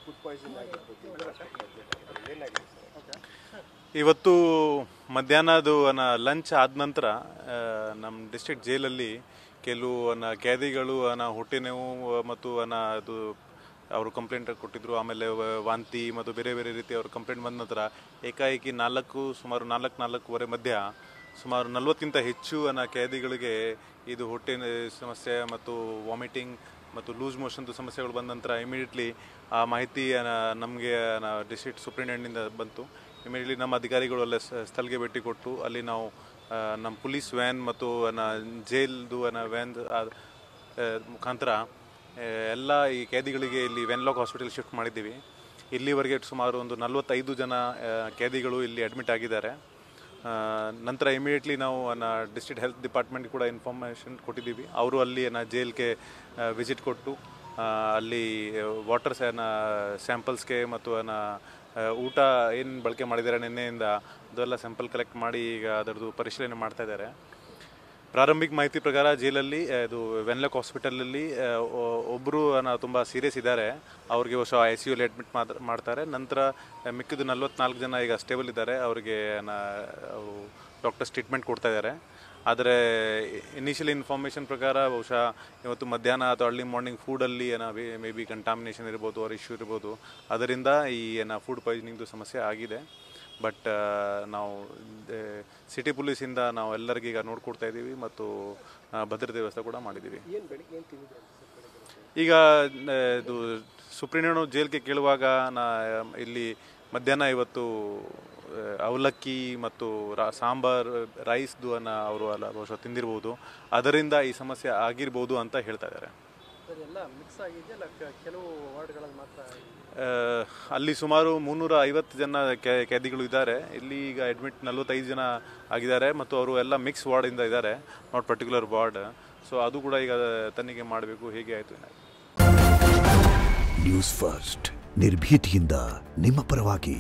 Food poison ಆಗಿರ್ಬೋದು ಏನಾಗಿದೆ sir? ಇವತ್ತು ಮಧ್ಯಾಹ್ನದು ಲಂಚ್ ಆದ ನಂತರ ನಮ್ಮ ಡಿಸ್ಟ್ರಿಕ್ಟ್ ಜೈಲಲ್ಲಿ ಕೆಲವು ಖೈದಿಗಳು ಹೊಟ್ಟೆ ನೋವು ಮತ್ತು ಅದು ಅವರು ಕಂಪ್ಲೇಂಟ್ ಕೊಟ್ಟಿದ್ರು. ಆಮೇಲೆ ವಾಂತಿ ಮತ್ತು ಬೇರೆ ಬೇರೆ ರೀತಿ ಅವರು ಕಂಪ್ಲೇಂಟ್ ಬಂದ ನಂತರ ಏಕಾಏಕಿ ಸುಮಾರು 4-4:30 ಮಧ್ಯ ಸುಮಾರು 40ಕ್ಕಿಂತ ಹೆಚ್ಚು ಖೈದಿಗಳಿಗೆ ಇದು ಹೊಟ್ಟೆ ಸಮಸ್ಯೆ ಮತ್ತು ವಾಮಿಟಿಂಗ್ ಮತ್ತು ಲೂಸ್ ಮೋಷನ್ದು ಸಮಸ್ಯೆಗಳು ಬಂದ ನಂತರ ಇಮಿಡಿಯೇಟ್ಲಿ ಆ ಮಾಹಿತಿ ನಮಗೆ ಡಿಸ್ಟ್ರಿಕ್ಟ್ ಸೂಪ್ರಿಂಟೆಂಡೆಂಟ್ನಿಂದ ಬಂತು. ಇಮಿಡಿಯೇಟ್ಲಿ ನಮ್ಮ ಅಧಿಕಾರಿಗಳು ಅಲ್ಲೇ ಸ್ಥಳಕ್ಕೆ ಭೇಟಿ ಕೊಟ್ಟು ಅಲ್ಲಿ ನಾವು ನಮ್ಮ ಪೊಲೀಸ್ ವ್ಯಾನ್ ಮತ್ತು ಜೈಲ್ದು ವ್ಯಾನ್ ಮುಖಾಂತರ ಎಲ್ಲ ಈ ಖೈದಿಗಳಿಗೆ ಇಲ್ಲಿ ವೆನ್ಲಾಕ್ ಹಾಸ್ಪಿಟಲ್ ಶಿಫ್ಟ್ ಮಾಡಿದ್ದೀವಿ. ಇಲ್ಲಿವರೆಗೆ ಸುಮಾರು ಒಂದು 45 ಜನ ಖೈದಿಗಳು ಇಲ್ಲಿ ಅಡ್ಮಿಟ್ ಆಗಿದ್ದಾರೆ. ನಂತರ ಇಮಿಡಿಯೇಟ್ಲಿ ನಾವು ಡಿಸ್ಟ್ರಿಕ್ಟ್ ಹೆಲ್ತ್ ಡಿಪಾರ್ಟ್ಮೆಂಟ್ ಕೂಡ ಇನ್ಫಾರ್ಮೇಷನ್ ಕೊಟ್ಟಿದ್ದೀವಿ. ಅವರು ಅಲ್ಲಿ ಜೈಲ್ಗೆ ವಿಸಿಟ್ ಕೊಟ್ಟು ಅಲ್ಲಿ ವಾಟರ್ ಸ್ಯಾಂಪಲ್ಸ್ಗೆ ಮತ್ತು ಊಟ ಏನು ಬಳಕೆ ಮಾಡಿದ್ದಾರೆ ನಿನ್ನೆಯಿಂದ ಅದೆಲ್ಲ ಸ್ಯಾಂಪಲ್ ಕಲೆಕ್ಟ್ ಮಾಡಿ ಈಗ ಅದರದ್ದು ಪರಿಶೀಲನೆ ಮಾಡ್ತಾ ಇದ್ದಾರೆ. ಪ್ರಾರಂಭಿಕ ಮಾಹಿತಿ ಪ್ರಕಾರ ಜೈಲಲ್ಲಿ ಇದು ವೆನ್ಲಾಕ್ ಹಾಸ್ಪಿಟಲಲ್ಲಿ ಒಬ್ಬರು ತುಂಬ ಸೀರಿಯಸ್ ಇದ್ದಾರೆ, ಅವ್ರಿಗೆ ICUಲಿ ಅಡ್ಮಿಟ್ ಮಾಡ್ತಾರೆ. ನಂತರ ಮಿಕ್ಕಿದ್ದು 44 ಜನ ಈಗ ಸ್ಟೇಬಲ್ ಇದ್ದಾರೆ, ಅವರಿಗೆ ಡಾಕ್ಟರ್ಸ್ ಟ್ರೀಟ್ಮೆಂಟ್ ಕೊಡ್ತಾ ಇದ್ದಾರೆ. ಆದರೆ ಇನಿಷಿಯಲ್ ಇನ್ಫಾರ್ಮೇಷನ್ ಪ್ರಕಾರ ಬಹುಶಃ ಇವತ್ತು ಮಧ್ಯಾಹ್ನ ಅಥವಾ ಅರ್ಲಿ ಮಾರ್ನಿಂಗ್ ಫುಡಲ್ಲಿ ಮೇ ಬಿ ಕಂಟಾಮಿನೇಷನ್ ಇರ್ಬೋದು, ಅವ್ರ ಇಶ್ಯೂ ಇರ್ಬೋದು, ಅದರಿಂದ ಈ ಫುಡ್ ಪಾಯ್ಸನಿಂಗ್ದು ಸಮಸ್ಯೆ ಆಗಿದೆ. ಬಟ್ ನಾವು ಸಿಟಿ ಪೊಲೀಸಿಂದ ನಾವು ಎಲ್ಲರಿಗೀಗ ನೋಡ್ಕೊಡ್ತಾ ಇದ್ದೀವಿ ಮತ್ತು ಭದ್ರತೆ ವ್ಯವಸ್ಥೆ ಕೂಡ ಮಾಡಿದ್ದೀವಿ. ಈಗ ಇದು ಸುಪ್ರೀಂಟೆಂಡೆಂಟ್ ಜೈಲ್ಗೆ ಕೇಳುವಾಗ ಇಲ್ಲಿ ಮಧ್ಯಾಹ್ನ ಇವತ್ತು ಅವಲಕ್ಕಿ ಮತ್ತು ಸಾಂಬಾರ್ ರೈಸ್ದು ಅವರು ಬಹುಶಃ ತಿಂದಿರ್ಬೋದು, ಅದರಿಂದ ಈ ಸಮಸ್ಯೆ ಆಗಿರ್ಬೋದು ಅಂತ ಹೇಳ್ತಾ ಇದ್ದಾರೆ. ಅಲ್ಲಿ ಸುಮಾರು 350 ಜನ ಖೈದಿಗಳು ಇದ್ದಾರೆ. ಇಲ್ಲಿ ಈಗ ಅಡ್ಮಿಟ್ 45 ಜನ ಆಗಿದ್ದಾರೆ ಮತ್ತು ಅವರು ಎಲ್ಲ ಮಿಕ್ಸ್ ವಾರ್ಡಿಂದ ಇದ್ದಾರೆ, ನಾಟ್ ಪರ್ಟಿಕ್ಯುಲರ್ ವಾರ್ಡ್. ಸೊ ಅದು ಕೂಡ ಈಗ ತನಿಖೆ ಮಾಡಬೇಕು ಹೇಗೆ ಆಯಿತು. ನ್ಯೂಸ್ ಫಸ್ಟ್ ನಿರ್ಭೀತಿಯಿಂದ ನಿಮ್ಮ ಪರವಾಗಿ.